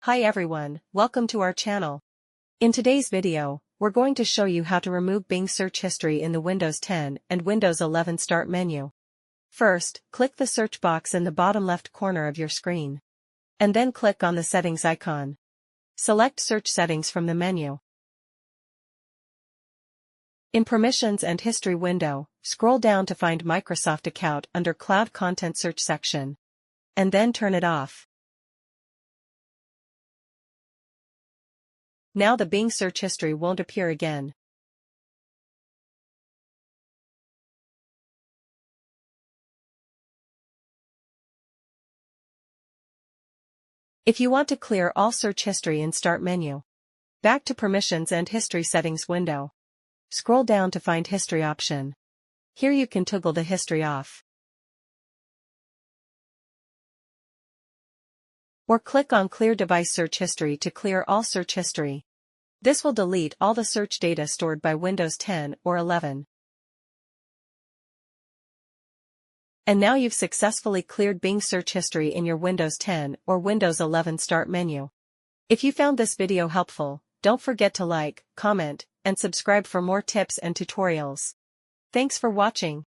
Hi everyone, welcome to our channel. In today's video, we're going to show you how to remove Bing search history in the Windows 10 and Windows 11 Start menu. First, click the search box in the bottom left corner of your screen. And then click on the settings icon. Select search settings from the menu. In Permissions and History window, scroll down to find Microsoft account under Cloud Content Search section. And then turn it off. Now the Bing search history won't appear again. If you want to clear all search history in Start menu, back to Permissions and History settings window. Scroll down to find History option. Here you can toggle the history off. Or click on Clear Device Search History to clear all search history. This will delete all the search data stored by Windows 10 or 11. And now you've successfully cleared Bing search history in your Windows 10 or Windows 11 Start menu. If you found this video helpful, don't forget to like, comment, and subscribe for more tips and tutorials. Thanks for watching.